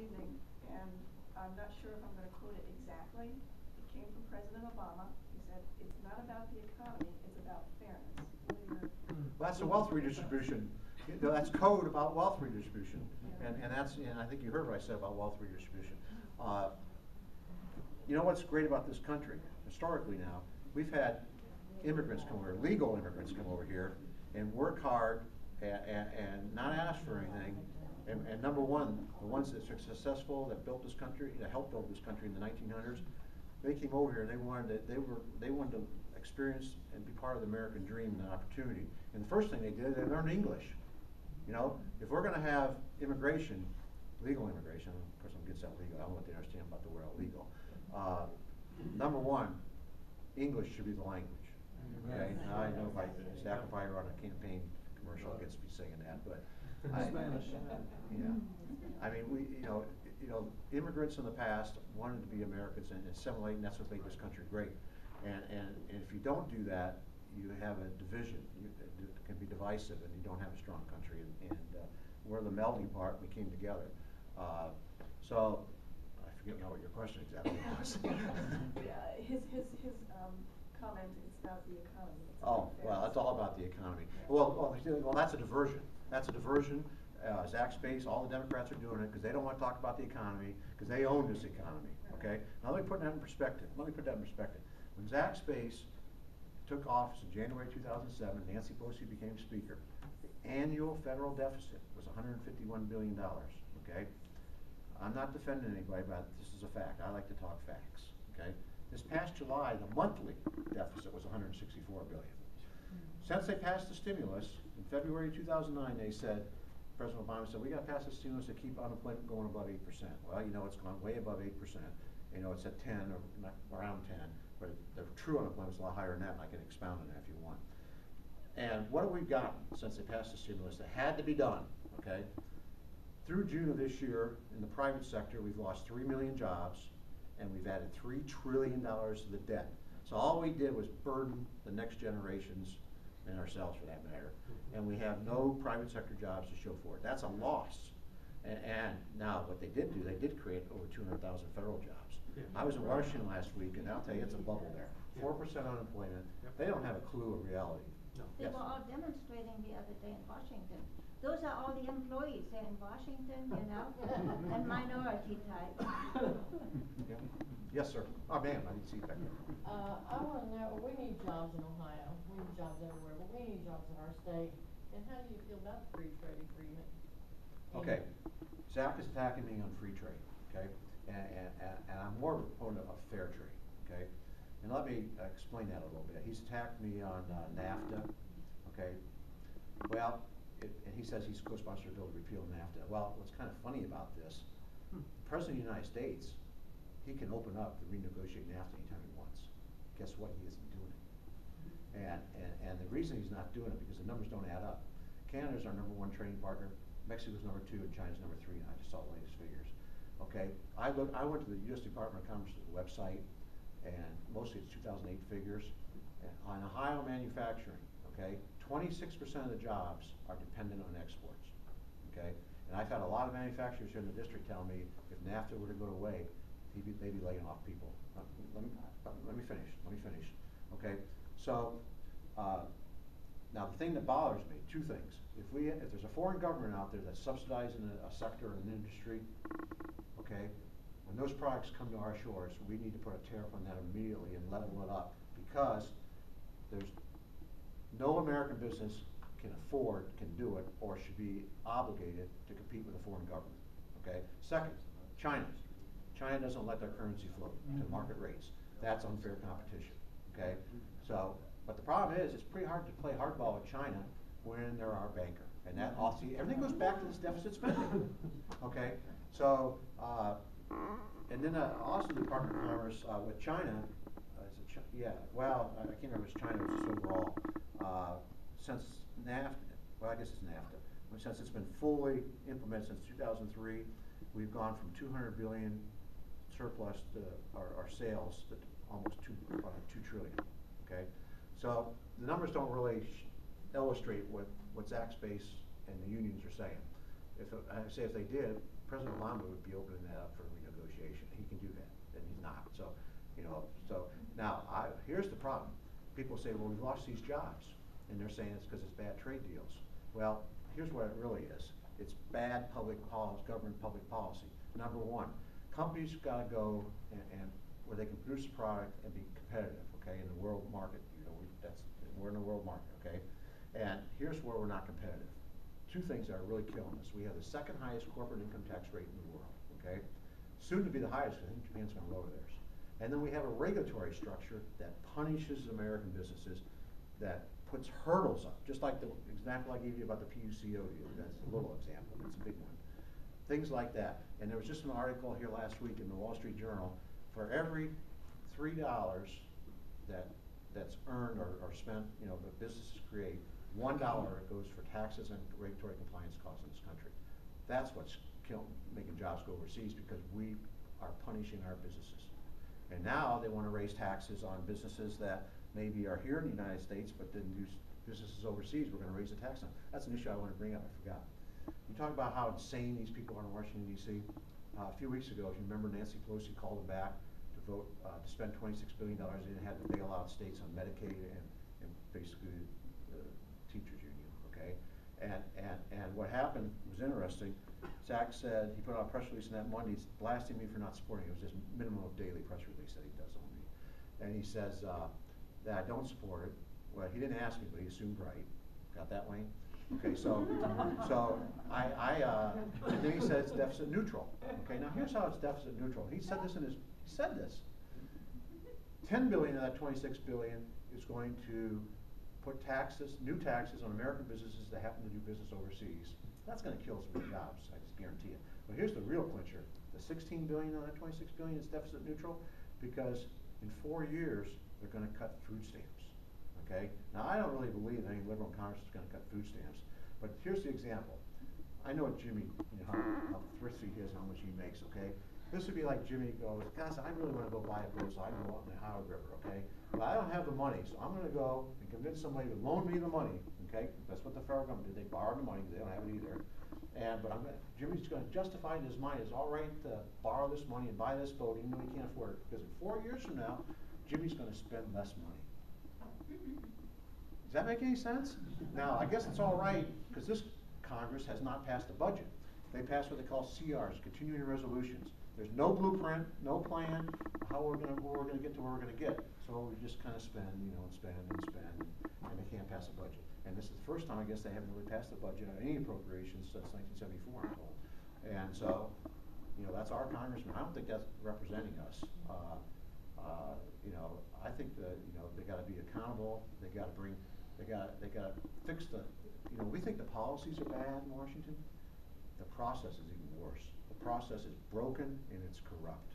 evening, and I'm not sure if I'm going to quote it exactly. It came from President Obama. He said, "It's not about the economy, it's about fairness." What are your Well, that's the wealth redistribution. That's code about wealth redistribution, and I think you heard what I said about wealth redistribution. You know what's great about this country historically now? We've had immigrants come over, legal immigrants come over here, and work hard and not ask for anything. And number one, the ones that are successful, that built this country, that helped build this country in the 1900s, they came over here and they wanted to experience and be part of the American dream and the opportunity. And the first thing they did, they learned English. You know, if we're going to have immigration, legal immigration, of course I'm against that legal, I don't know what they understand about the word illegal. Number one, English should be the language. Okay, now I know if Zach, if I run a campaign commercial against me saying that, but Spanish. Yeah, I mean immigrants in the past wanted to be Americans and assimilate, and that's what made this country great. And if you don't do that, you have a division. It can be divisive, and you don't have a strong country. And we're the melding part. We came together. So I forget now what your question exactly was. his comment is about the economy. Oh, well, it's all about the economy. Well, that's a diversion. That's a diversion. Zach Space, all the Democrats are doing it because they don't want to talk about the economy because they own this economy. Okay. Now let me put that in perspective. When Zach Space took office in January 2007, Nancy Pelosi became Speaker. The annual federal deficit was $151 billion. Okay. I'm not defending anybody, but this is a fact. I like to talk facts. Okay. This past July, the monthly deficit was $164 billion. Since they passed the stimulus in February 2009, they said, President Obama said, we got to pass the stimulus to keep unemployment going above 8%. Well, you know, it's gone way above 8%. You know, it's at 10 or around 10, but the true unemployment is a lot higher than that, and I can expound on that if you want. And what have we gotten since they passed the stimulus that had to be done, okay? Through June of this year, in the private sector, we've lost 3 million jobs, and we've added $3 trillion to the debt. So all we did was burden the next generations, and ourselves for that matter, and we have no private sector jobs to show for it. That's a loss. And now what they did do, they did create over 200,000 federal jobs. Yeah. I was in Washington last week, and I'll tell you, it's a bubble there. 4% unemployment. Yep. They don't have a clue of reality. No. They were all demonstrating the other day in Washington. Those are all the employees there in Washington, you know, and minority type. Yeah. Yes, sir. Oh, ma'am, I didn't see you back there. I want to know, we need jobs in Ohio. We need jobs everywhere, but we need jobs in our state. And how do you feel about the free trade agreement? Okay. Zach is attacking me on free trade, okay? And I'm more of a proponent of fair trade, okay? And let me explain that a little bit. He's attacked me on NAFTA, okay? Well, and he says he's co-sponsored a bill to repeal NAFTA. Well, what's kind of funny about this, the President of the United States, he can open up to renegotiate NAFTA anytime he wants. Guess what? He isn't doing it. And the reason he's not doing it because the numbers don't add up. Canada's our #1 trading partner. Mexico's #2 and China's #3. And I just saw the latest figures. Okay, I went to the U.S. Department of Commerce's website, and mostly it's 2008 figures. And on Ohio manufacturing, okay, 26% of the jobs are dependent on exports. Okay, and I've had a lot of manufacturers here in the district tell me if NAFTA were to go away, they'd be laying off people. Let me finish. Okay, so now the thing that bothers me, two things. If there's a foreign government out there that's subsidizing a sector or an industry, okay, when those products come to our shores, we need to put a tariff on that immediately and level it up, because there's no American business can do it, or should be obligated to compete with a foreign government. Okay. Second, China. China doesn't let their currency float to market rates. That's unfair competition. Okay. So, but the problem is, it's pretty hard to play hardball with China when they're our banker, and that also everything goes back to this deficit spending. Okay. So, and then also the Department of Commerce with China. Well, I can't remember if it's China or just overall. Since NAFTA, well, I guess it's NAFTA. Since it's been fully implemented since 2003, we've gone from 200 billion surplus to our sales to almost 2 trillion. Okay, so the numbers don't really illustrate what Zach Space and the unions are saying. If they did, President Obama would be opening that up for renegotiation. He can do that, and he's not. So, now, here's the problem. People say, well, we've lost these jobs, and they're saying it's because it's bad trade deals. Well, here's what it really is. It's bad public policy, government public policy. Number one, companies gotta go and where they can produce a product and be competitive, okay, in the world market. We're in the world market, okay? And here's where we're not competitive. Two things that are really killing us. We have the second highest corporate income tax rate in the world, okay? Soon to be the highest. I think Japan's gonna lower theirs. And then we have a regulatory structure that punishes American businesses, that puts hurdles up, just like the example I gave you about the PUCO deal. That's a little example, but it's a big one. Things like that. And there was just an article here last week in the Wall Street Journal, for every $3 that's earned or spent, the businesses create, $1 goes for taxes and regulatory compliance costs in this country. That's what's making jobs go overseas, because we are punishing our businesses. And now they want to raise taxes on businesses that maybe are here in the United States but didn't do businesses overseas. We're going to raise the tax on. That's an issue I want to bring up. I forgot. You talk about how insane these people are in Washington, D.C. A few weeks ago, if you remember, Nancy Pelosi called them back to vote to spend $26 billion and had to bail out states on Medicaid and basically the teachers union. Okay, and what happened was interesting. Zach said, he put out a press release on that Monday, he's blasting me for not supporting it. It was just minimum of daily press release that he does on me. And he says that I don't support it. Well, he didn't ask me, but he assumed right. Got that, Wayne? Okay, so and then he says deficit neutral. Okay, now here's how it's deficit neutral. He said this $10 billion of that $26 billion is going to put new taxes on American businesses that happen to do business overseas. That's going to kill some jobs, I just guarantee it. But here's the real clincher. The $16 billion on that $26 billion is deficit neutral because in 4 years, they're going to cut food stamps, okay? Now, I don't really believe any liberal in Congress is going to cut food stamps, but here's the example. I know what Jimmy, how thrifty he is and how much he makes, okay? This would be like Jimmy goes, guys, I really want to go buy a boat so I can go out in the Ohio River, okay? But I don't have the money, so I'm going to go and convince somebody to loan me the money, okay? That's what the federal government did. They borrowed the money because they don't have it either. But Jimmy's going to justify in his mind it's all right to borrow this money and buy this boat even though he can't afford it. Because in 4 years from now, Jimmy's going to spend less money. Does that make any sense? Now, I guess it's all right because this Congress has not passed a budget. They passed what they call CRs, continuing resolutions. There's no blueprint, no plan, how we're going to get to where we're going to get. So we just kind of spend, and spend, and they can't pass a budget. And this is the first time, I guess, they haven't really passed a budget on any appropriations since 1974, I'm told. And so, that's our congressman. I don't think that's representing us. I think that, they got to be accountable. They got to fix we think the policies are bad in Washington. The process is even worse. The process is broken and it's corrupt.